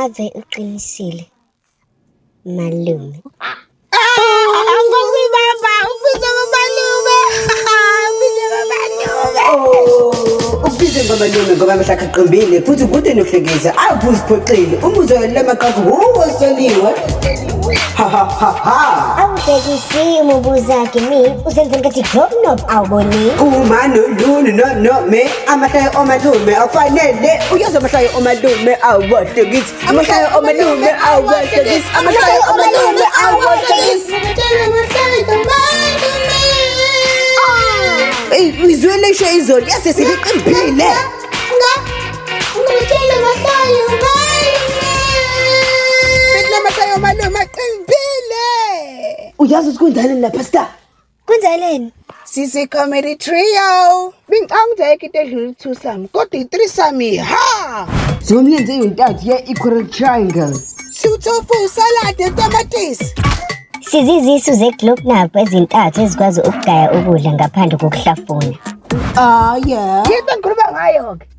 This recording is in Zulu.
Ave uqinisile, malume. Ukubize ngamalume ngoba mhlaka aqombile futhi kude nohlekeza awuphuzi phoxile umuzo lemaqhaku wosoliwe ha Awubhekisi umubuza kimi usenze ngathi drop knob awuboni. uma nolunu no me amahlaya omalume afanele uyazi amahlaya omalume awahlekisi amahlaya omalume awahlekisi amahlaya omalume awahlekisi izwele isho izolo yase siliqiphile malume aqinile uyazi ukuthi kunjani lapha star Kwenzeleni? Sisi comedy trio. Bingicanga ukuthi ayikho into edlula i-two sami kodwa i-three sami ha. zomlenze eyintathu ye-equal triangle Siwutofu, salad, tamatisi. Sizizisu ze-globnap ezintathu ezikwazi ukugaya ukudla ngaphandle kokuhlafuna. yeah Yini engikhuluma ngayo ke?